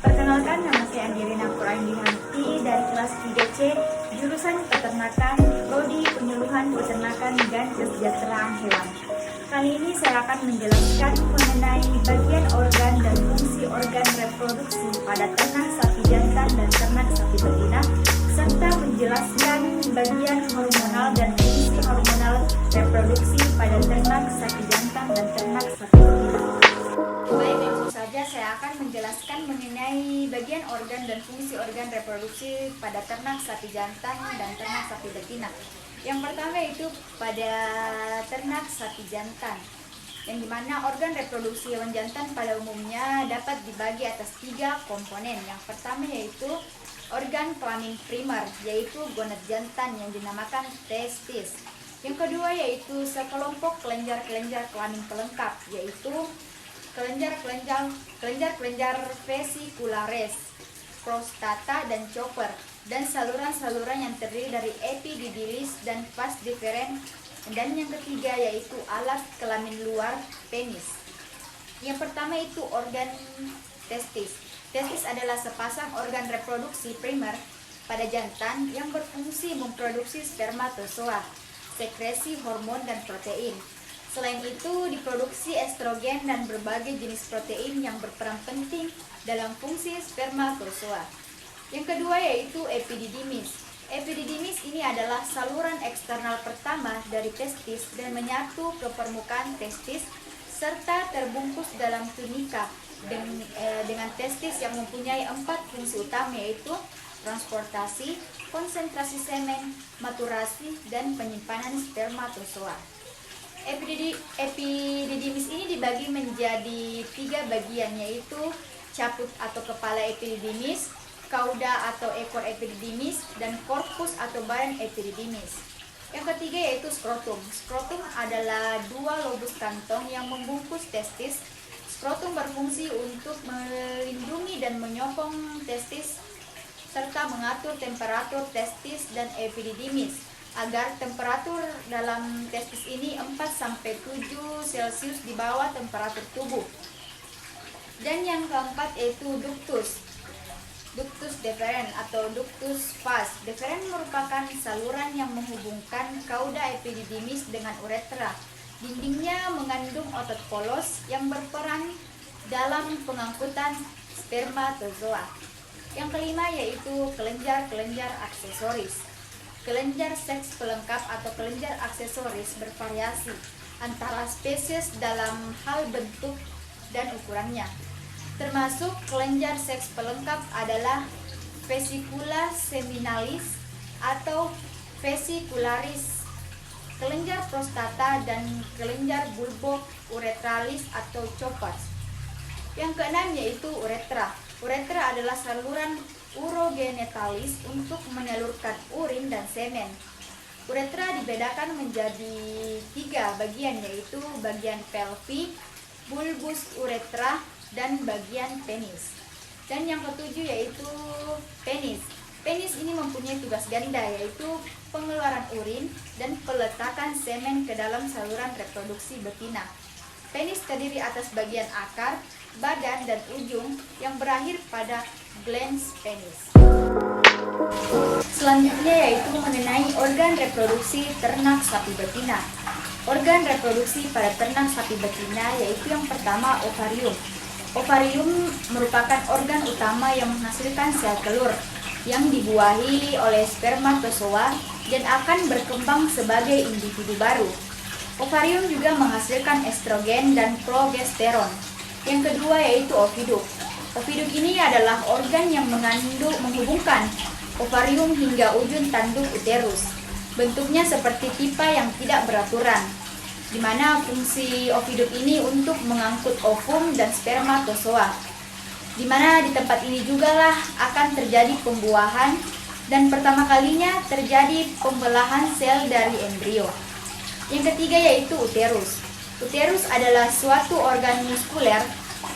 Perkenalkan, nama saya Angelina Quraindinanti dari kelas 3C, jurusan Peternakan, Prodi Penyuluhan Peternakan dan Kesejahteraan Hewan. Kali ini saya akan menjelaskan mengenai bagian organ dan fungsi organ reproduksi pada ternak sapi jantan dan ternak sapi betina, serta menjelaskan bagian hormonal dan fungsi hormonal reproduksi pada ternak sapi jantan dan ternak sapi betina. Baik, langsung saja saya akan menjelaskan mengenai bagian organ dan fungsi organ reproduksi pada ternak sapi jantan dan ternak sapi betina. Yang pertama yaitu pada ternak sapi jantan, yang dimana organ reproduksi hewan jantan pada umumnya dapat dibagi atas 3 komponen. Yang pertama yaitu organ kelamin primer, yaitu gonad jantan yang dinamakan testis. Yang kedua yaitu sekelompok kelenjar-kelenjar kelamin pelengkap, yaitu kelenjar-kelenjar vesiculares, prostata dan chopper, dan saluran-saluran yang terdiri dari epididymis dan vas deferens. Dan yang ketiga yaitu alat kelamin luar, penis. Yang pertama itu organ testis. Testis adalah sepasang organ reproduksi primer pada jantan yang berfungsi memproduksi spermatozoa, sekresi hormon dan protein. Selain itu, diproduksi estrogen dan berbagai jenis protein yang berperan penting dalam fungsi spermatozoa. Yang kedua yaitu epididymis. Epididymis ini adalah saluran eksternal pertama dari testis dan menyatu ke permukaan testis serta terbungkus dalam tunika dengan testis yang mempunyai 4 fungsi utama, yaitu transportasi, konsentrasi semen, maturasi, dan penyimpanan spermatozoa. Epididymis ini dibagi menjadi 3 bagian, yaitu caput atau kepala epididymis, kauda atau ekor epididymis, dan korpus atau badan epididymis. Yang ketiga yaitu skrotum. Skrotum adalah 2 lobus kantong yang membungkus testis. Skrotum berfungsi untuk melindungi dan menyokong testis serta mengatur temperatur testis dan epididymis agar temperatur dalam testis ini 4-7 Celcius di bawah temperatur tubuh. Dan yang keempat yaitu ductus. Ductus deferens atau ductus vas deferens merupakan saluran yang menghubungkan kauda epididymis dengan uretra. Dindingnya mengandung otot polos yang berperan dalam pengangkutan spermatozoa. Yang kelima yaitu kelenjar-kelenjar aksesoris. Kelenjar seks pelengkap atau kelenjar aksesoris bervariasi antara spesies dalam hal bentuk dan ukurannya. Termasuk kelenjar seks pelengkap adalah vesicula seminalis atau vesicularis, kelenjar prostata, dan kelenjar bulbo uretralis atau choppers. Yang keenam yaitu uretra. Uretra adalah saluran urogenitalis untuk menyalurkan urin dan semen. Uretra dibedakan menjadi 3 bagian, yaitu bagian pelvi, bulbus uretra, dan bagian penis. Dan yang ketujuh yaitu penis. Penis ini mempunyai tugas ganda, yaitu pengeluaran urin dan peletakan semen ke dalam saluran reproduksi betina. Penis terdiri atas bagian akar, badan, dan ujung yang berakhir pada glans penis. Selanjutnya yaitu mengenai organ reproduksi ternak sapi betina. Organ reproduksi pada ternak sapi betina yaitu yang pertama ovarium. Ovarium merupakan organ utama yang menghasilkan sel telur yang dibuahi oleh spermatozoa dan akan berkembang sebagai individu baru. Ovarium juga menghasilkan estrogen dan progesteron. Yang kedua yaitu oviduk. Oviduk ini adalah organ yang menghubungkan ovarium hingga ujung tanduk uterus. Bentuknya seperti pipa yang tidak beraturan, di mana fungsi oviduk ini untuk mengangkut ovum dan spermatozoa. Di mana di tempat ini jugalah akan terjadi pembuahan dan pertama kalinya terjadi pembelahan sel dari embrio. Yang ketiga yaitu uterus. Uterus adalah suatu organ muskuler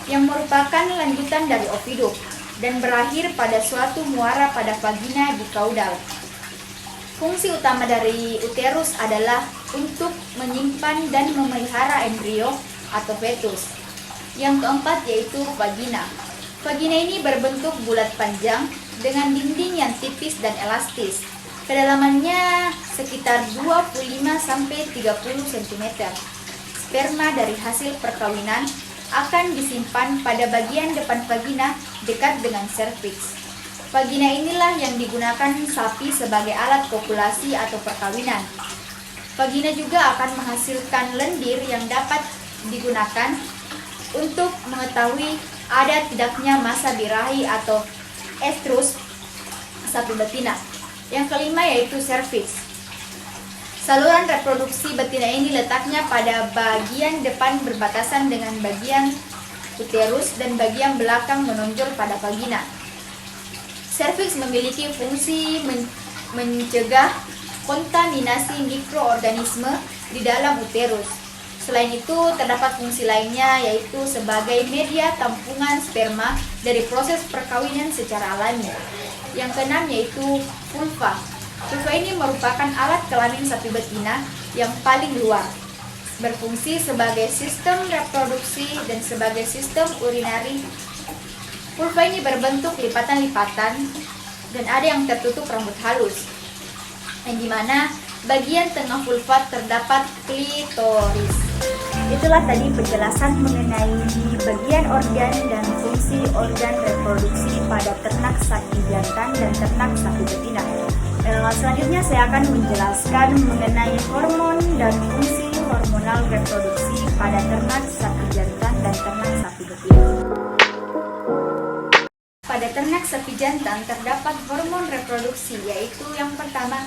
yang merupakan lanjutan dari oviduk dan berakhir pada suatu muara pada vagina di kaudal. Fungsi utama dari uterus adalah untuk menyimpan dan memelihara embrio atau fetus. Yang keempat yaitu vagina. Vagina ini berbentuk bulat panjang dengan dinding yang tipis dan elastis. Kedalamannya sekitar 25-30 cm. Sperma dari hasil perkawinan akan disimpan pada bagian depan vagina dekat dengan serviks. Vagina inilah yang digunakan sapi sebagai alat kopulasi atau perkawinan. Vagina juga akan menghasilkan lendir yang dapat digunakan untuk mengetahui ada tidaknya masa birahi atau estrus sapi betina. Yang kelima yaitu serviks. Saluran reproduksi betina ini letaknya pada bagian depan berbatasan dengan bagian uterus dan bagian belakang menonjol pada vagina. Serviks memiliki fungsi mencegah kontaminasi mikroorganisme di dalam uterus. Selain itu, terdapat fungsi lainnya yaitu sebagai media tampungan sperma dari proses perkawinan secara alami. Yang keenam yaitu vulva. Vulva ini merupakan alat kelamin sapi betina yang paling luar, berfungsi sebagai sistem reproduksi dan sebagai sistem urinari. Vulva ini berbentuk lipatan-lipatan dan ada yang tertutup rambut halus, yang dimana bagian tengah vulva terdapat klitoris. Itulah tadi penjelasan mengenai bagian organ dan fungsi organ reproduksi pada ternak sapi jantan dan ternak sapi betina. Selanjutnya saya akan menjelaskan mengenai hormon dan fungsi hormonal reproduksi pada ternak sapi jantan dan ternak sapi betina. Pada ternak sapi jantan terdapat hormon reproduksi, yaitu yang pertama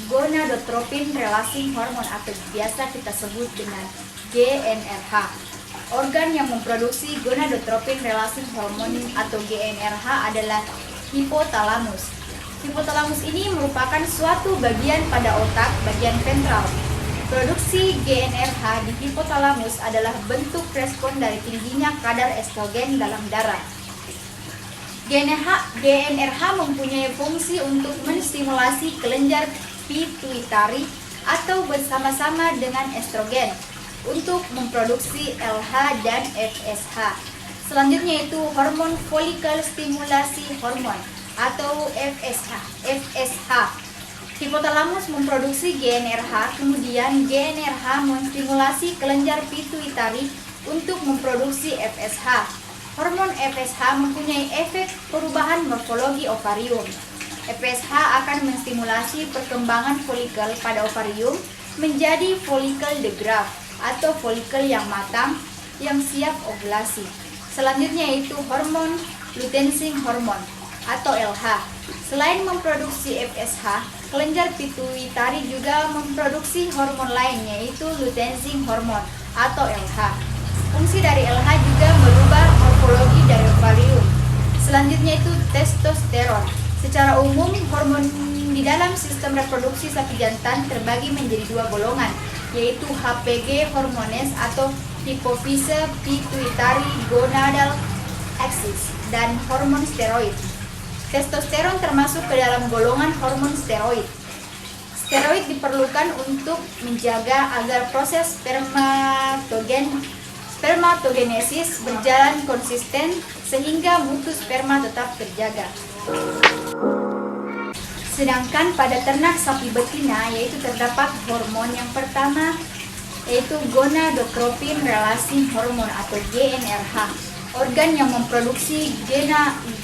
gonadotropin releasing hormone atau biasa kita sebut dengan GnRH. Organ yang memproduksi gonadotropin releasing hormone atau GnRH adalah hipotalamus. Hipotalamus ini merupakan suatu bagian pada otak bagian ventral. Produksi GnRH di hipotalamus adalah bentuk respon dari tingginya kadar estrogen dalam darah. GnRH mempunyai fungsi untuk menstimulasi kelenjar pituitari atau bersama-sama dengan estrogen untuk memproduksi LH dan FSH. Selanjutnya itu hormon follicle stimulasi hormone atau FSH. Hipotalamus memproduksi GnRH, kemudian GnRH menstimulasi kelenjar pituitari untuk memproduksi FSH. Hormon FSH mempunyai efek perubahan morfologi ovarium. FSH akan menstimulasi perkembangan folikel pada ovarium menjadi folikel de Graaff atau folikel yang matang yang siap ovulasi. Selanjutnya yaitu hormon luteinizing hormone atau LH. Selain memproduksi FSH, kelenjar pituitari juga memproduksi hormon lain yaitu luteinizing hormone atau LH. Fungsi dari LH juga merubah morfologi dari ovarium. Selanjutnya itu testosteron. Secara umum, hormon di dalam sistem reproduksi sapi jantan terbagi menjadi dua golongan, yaitu HPG hormones atau hypophyse pituitary gonadal axis dan hormon steroid. Testosteron termasuk ke dalam golongan hormon steroid. Steroid diperlukan untuk menjaga agar proses spermatogenesis berjalan konsisten sehingga mutu sperma tetap terjaga. Sedangkan pada ternak sapi betina yaitu terdapat hormon yang pertama yaitu gonadotropin releasing hormone atau GnRH. Organ yang memproduksi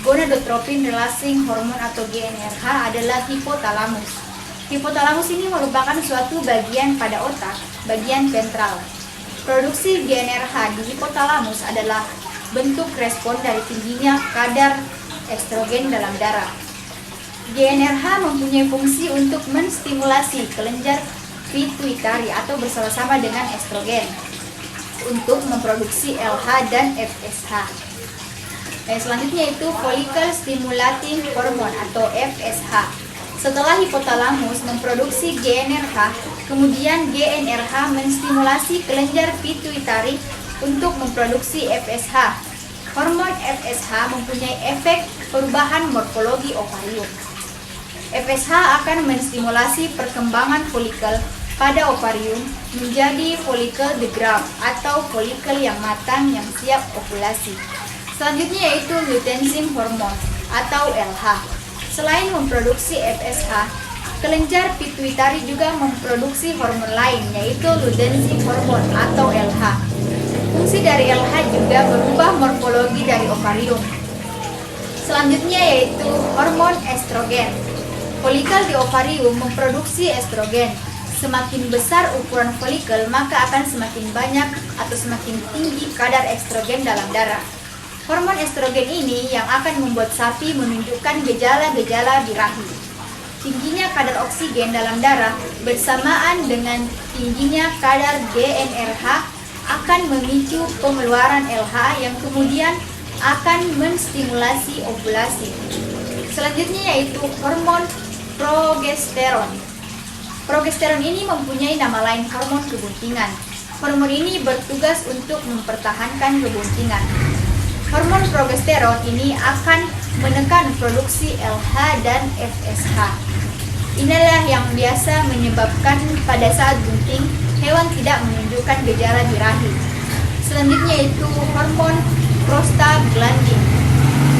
gonadotropin releasing hormone atau GnRH adalah hipotalamus. Hipotalamus ini merupakan suatu bagian pada otak, bagian ventral. Produksi GnRH di hipotalamus adalah bentuk respon dari tingginya kadar estrogen dalam darah. GnRH mempunyai fungsi untuk menstimulasi kelenjar pituitari atau bersama-sama dengan estrogen untuk memproduksi LH dan FSH. Selanjutnya itu follicle stimulating hormone atau FSH. Setelah hipotalamus memproduksi GnRH, kemudian GnRH menstimulasi kelenjar pituitari untuk memproduksi FSH. Hormon FSH mempunyai efek perubahan morfologi ovarium. FSH akan menstimulasi perkembangan folikel pada ovarium menjadi folikel de Graaff atau folikel yang matang yang siap ovulasi. Selanjutnya yaitu luteinsin hormon atau LH. Selain memproduksi FSH, kelenjar pituitari juga memproduksi hormon lain yaitu luteinsin hormon atau LH. Fungsi dari LH juga merubah morfologi dari ovarium. Selanjutnya yaitu hormon estrogen. Folikel di ovarium memproduksi estrogen. Semakin besar ukuran folikel, maka akan semakin banyak atau semakin tinggi kadar estrogen dalam darah. Hormon estrogen ini yang akan membuat sapi menunjukkan gejala-gejala birahi. Tingginya kadar oksigen dalam darah bersamaan dengan tingginya kadar GnRH akan memicu pengeluaran LH yang kemudian akan menstimulasi ovulasi. Selanjutnya yaitu hormon progesteron. Progesteron ini mempunyai nama lain hormon kebuntingan. Hormon ini bertugas untuk mempertahankan kebuntingan. Hormon progesteron ini akan menekan produksi LH dan FSH. Inilah yang biasa menyebabkan pada saat bunting, hewan tidak menunjukkan gejala birahi. Selanjutnya yaitu hormon prostaglandin.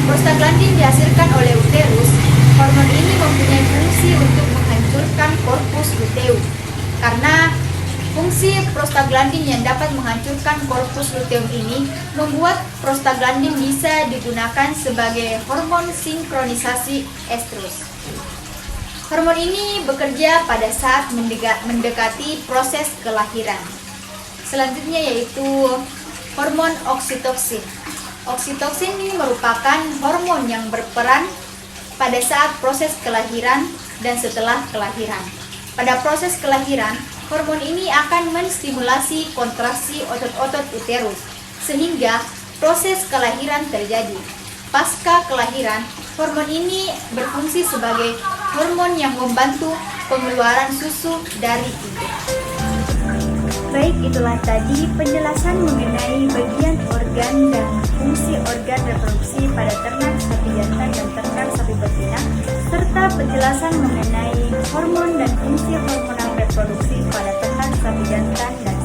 Prostaglandin dihasilkan oleh uterus. Hormon ini mempunyai fungsi untuk menghancurkan korpus luteum. Karena fungsi prostaglandin yang dapat menghancurkan korpus luteum ini membuat prostaglandin bisa digunakan sebagai hormon sinkronisasi estrus. Hormon ini bekerja pada saat mendekati proses kelahiran. Selanjutnya yaitu hormon oksitoksin. Oksitoksin ini merupakan hormon yang berperan pada saat proses kelahiran dan setelah kelahiran. Pada proses kelahiran, hormon ini akan menstimulasi kontraksi otot-otot uterus, sehingga proses kelahiran terjadi. Pasca kelahiran, hormon ini berfungsi sebagai hormon yang membantu pengeluaran susu dari ibu. Baik, itulah tadi penjelasan mengenai bagian organ dan fungsi organ reproduksi pada ternak sapi jantan dan ternak sapi betina, serta penjelasan mengenai hormon dan fungsi hormonal reproduksi pada ternak sapi jantan dan